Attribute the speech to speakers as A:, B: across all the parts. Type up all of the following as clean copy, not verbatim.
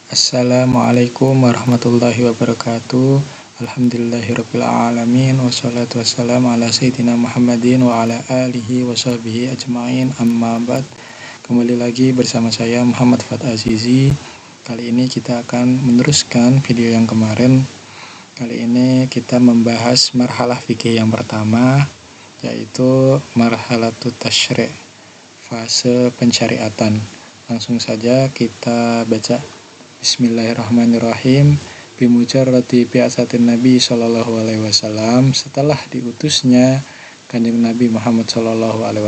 A: Assalamualaikum warahmatullahi wabarakatuh. Alhamdulillahirabbil alamin wassalatu wassalamu ala sayyidina Muhammadin wa ala alihi wa sahbihi ajmain. Amma ba'd. Kembali lagi bersama saya Muhammad Fat Azizi. Kali ini kita akan meneruskan video yang kemarin. Kali ini kita membahas marhalah fikih yang pertama, yaitu marhalatut tasyri', fase pensyariatan. Langsung saja kita baca. Bismillahirrahmanirrahim. Bimujarrati bi'atsatin Nabi sallallahu alaihi wasallam, setelah diutusnya Kanjeng Nabi Muhammad sallallahu alaihi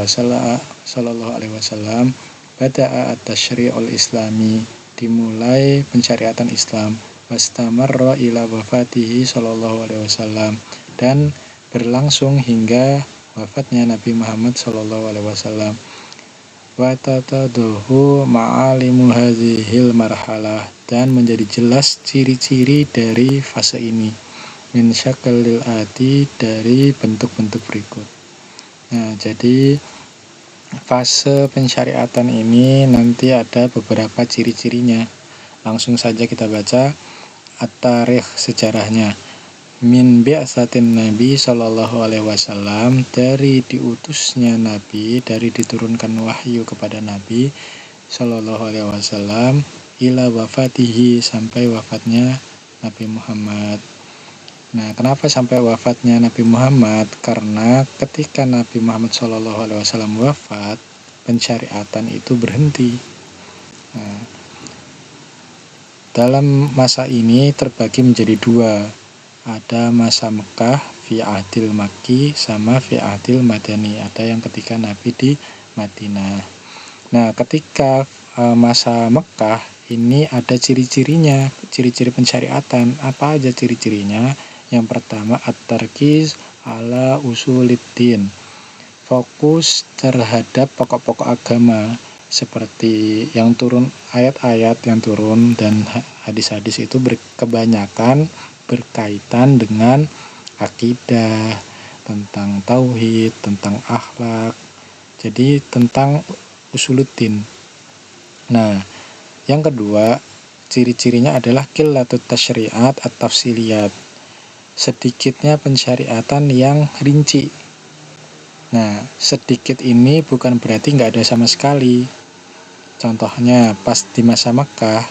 A: wasallam, bada'a at-tasyri'ul islami, dimulai pensyariatan Islam, wastamarra ila wafatihi sallallahu alaihi wasallam, dan berlangsung hingga wafatnya Nabi Muhammad sallallahu alaihi wasallam. Wa tatadahu ma'alimu hadhil marhalah, dan menjadi jelas ciri-ciri dari fase ini, min syakalil ati, dari bentuk-bentuk berikut. Nah, jadi fase pensyariatan ini nanti ada beberapa ciri-cirinya. Langsung saja kita baca at-tarikh, sejarahnya. Min bi'atsatin Nabi sallallahu alaihi wasallam, dari diutusnya Nabi, dari diturunkan wahyu kepada Nabi sallallahu alaihi wasallam, ila wafatihi, sampai wafatnya Nabi Muhammad. Nah, kenapa sampai wafatnya Nabi Muhammad? Karena ketika Nabi Muhammad sallallahu alaihi wasallam wafat, pensyariatan itu berhenti. Nah, dalam masa ini terbagi menjadi dua. Ada masa Mekah fi ahdil Makki sama fi ahdil Madani. Ada yang ketika Nabi di Madinah. Nah, ketika masa Mekah ini ada ciri-cirinya, ciri-ciri pensyariatan. Apa aja ciri-cirinya? Yang pertama, at-tarkiz ala usuliddin, fokus terhadap pokok-pokok agama, seperti yang turun, ayat-ayat yang turun dan hadis-hadis itu kebanyakan berkaitan dengan akidah, tentang tauhid, tentang akhlak. Jadi tentang usuluddin. Nah, yang kedua, ciri-cirinya adalah qillatut tasyri'at at-tafsiliyat, sedikitnya pensyariatan yang rinci. Nah, sedikit ini bukan berarti nggak ada sama sekali. Contohnya, pas di masa Makkah,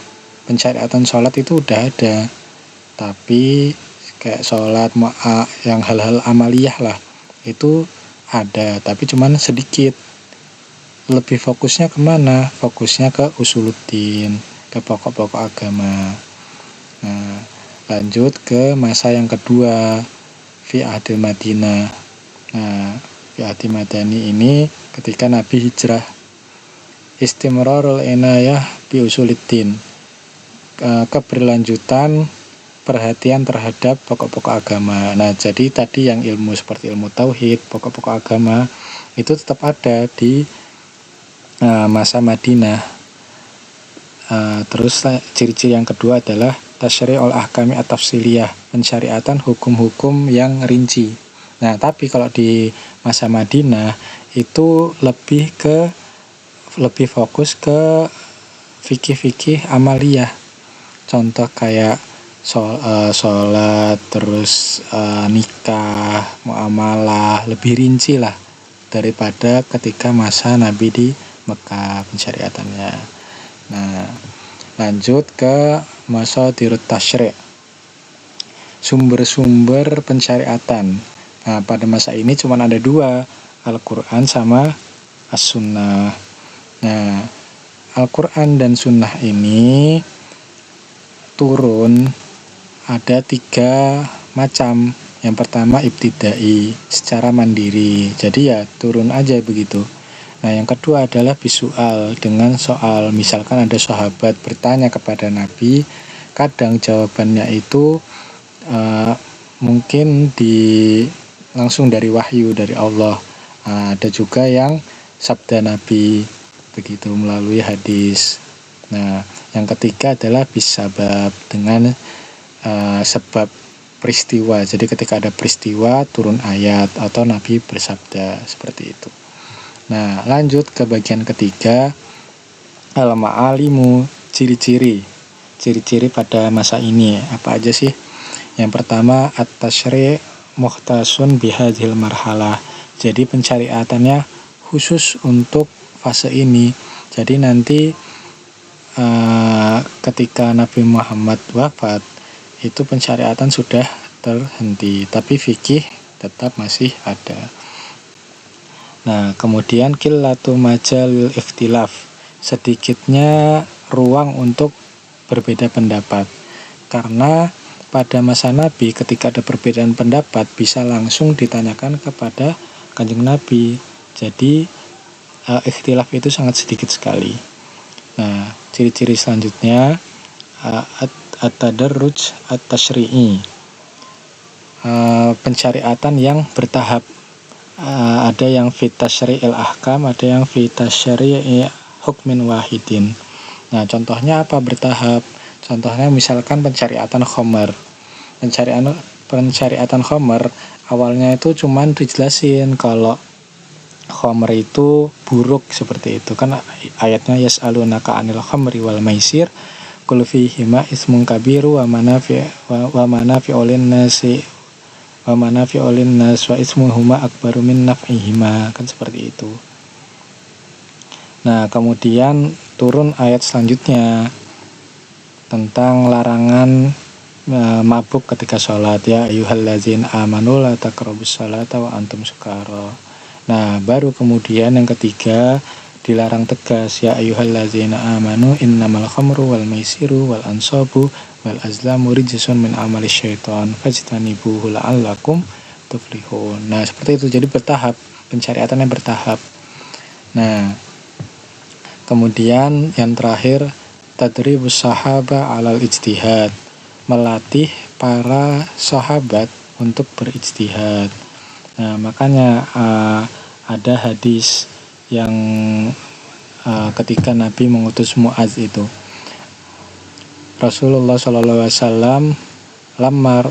A: pensyariatan sholat itu udah ada, tapi kayak sholat yang hal-hal amaliyah lah, itu ada, tapi cuman sedikit. Lebih fokusnya kemana? Fokusnya ke usuluddin, ke pokok-pokok agama. Nah, lanjut ke masa yang kedua, fi ahdil Madinah. Nah, fi ahdil Madani ini ketika Nabi hijrah. Istimrarul inayah bi usuluddin, keberlanjutan perhatian terhadap pokok-pokok agama. Nah, jadi tadi yang ilmu seperti ilmu tauhid, pokok-pokok agama itu tetap ada di masa Madinah. Terus ciri-ciri yang kedua adalah tasyri'ul ahkami at-tafsiliyah, pensyariatan hukum-hukum yang rinci. Nah, tapi kalau di masa Madinah itu lebih fokus ke fikih-fikih amaliyah. Contoh kayak sholat, terus nikah, muamalah, lebih rinci lah daripada ketika masa Nabi di Mekah pensyariatannya. Nah, lanjut ke masa dirut tasyri', sumber-sumber pensyariatan. Nah, pada masa ini cuma ada dua, Al-Quran sama As-Sunnah. Nah, Al-Quran dan Sunnah ini turun ada 3 macam. Yang pertama ibtidai, secara mandiri, jadi ya turun aja begitu. Nah, yang kedua adalah bisual, dengan soal. Misalkan ada sahabat bertanya kepada Nabi, kadang jawabannya itu mungkin langsung dari wahyu dari Allah. Ada juga yang sabda Nabi begitu melalui hadis. Nah, yang ketiga adalah bisabab, dengan sebab peristiwa. Jadi ketika ada peristiwa turun ayat atau Nabi bersabda, seperti itu. Nah, lanjut ke bagian ketiga, al-ma'alimu, ciri-ciri. ciri-ciri pada masa ini. Apa aja sih? Yang pertama, at-tasyri' mukhtasun bihadhil marhalah. Jadi pensyariatannya khusus untuk fase ini. Jadi nanti ketika Nabi Muhammad wafat, itu pensyariatan sudah terhenti, tapi fikih tetap masih ada. Nah, kemudian qillatu majalil ikhtilaf, sedikitnya ruang untuk berbeda pendapat. Karena pada masa Nabi ketika ada perbedaan pendapat bisa langsung ditanyakan kepada Kanjeng Nabi. Jadi ikhtilaf itu sangat sedikit sekali. Nah, ciri-ciri selanjutnya at-tadarruj at-tasyri'i, pensyariatan yang bertahap. Ada yang fi tasyri'il ahkam, ada yang fi tasyri'i hukmin wahidin. Nah, contohnya apa bertahap? Contohnya misalkan pensyariatan khamar. Pensyariatan khamar awalnya itu cuman dijelasin kalau khamar itu buruk seperti itu. Kan ayatnya yas'alunaka 'anil khamri wal maisir qul fihima ismun kabiru wa manafi'u lin-nasi wa manafi'u lin-nas wa ismuhuma akbaru min naf'ihima, kan seperti itu. Nah, kemudian turun ayat selanjutnya tentang larangan mabuk ketika sholat, ya ayyuhallazina amanu la taqrabus sholata wa antum sukara. Nah, baru kemudian yang ketiga dilarang tegas, ya ayyuhallazina amanu innamal khamru wal maisiru wal ansabu wal azlamu rijsun min amali syaitan fajtanibuhu la'allakum tuflihun. Nah, seperti itu. Jadi bertahap, pensyariatannya bertahap. Nah, kemudian yang terakhir tadribus sahaba alal ijtihad, melatih para sahabat untuk berijtihad. Nah, makanya ada hadis yang ketika Nabi mengutus Mu'adz itu, Rasulullah SAW lamar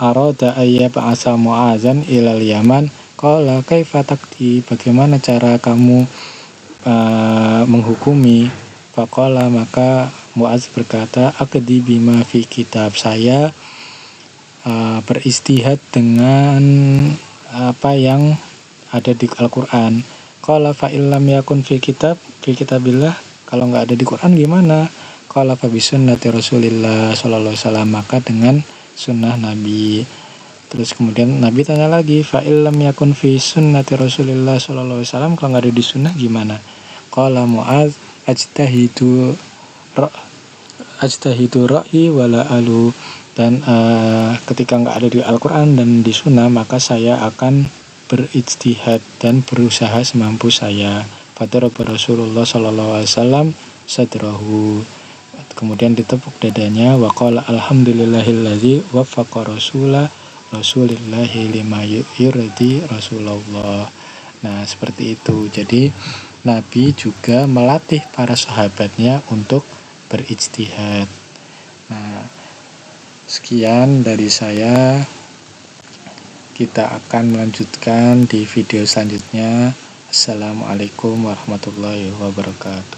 A: arada ayyab'asa Mu'adzan ilal Yaman qala kaifa taqdi, bagaimana cara kamu menghukumi? Faqala, maka Mu'adz berkata, aqdi bima fi kitab, saya beristihad dengan apa yang ada di Al-Quran. Qala fa illam yakun fi kitabillah, kalau nggak ada di Quran gimana? Qala fa bi sunnati Rasulillah sallallahu alaihi wasallam, maka dengan sunnah Nabi. Terus kemudian Nabi tanya lagi, fa illam yakun fi sunnati Rasulillah sallallahu alaihi wasallam, kalau nggak ada di sunnah gimana? Qala Mu'adz ajtahidu ra'yi wala alu, dan ketika nggak ada di Al-Quran dan di sunnah, maka saya akan berijtihad dan berusaha semampu saya. Fadaraba Rasulullah sallallahu alaihi wasallam sadrahu, kemudian ditepuk dadanya, wa qala alhamdulillahillazi waffaqa rasulillahi lima yurdi Rasulullah. Nah, seperti itu. Jadi Nabi juga melatih para sahabatnya untuk berijtihad. Nah, sekian dari saya. Kita akan melanjutkan di video selanjutnya. Assalamualaikum warahmatullahi wabarakatuh.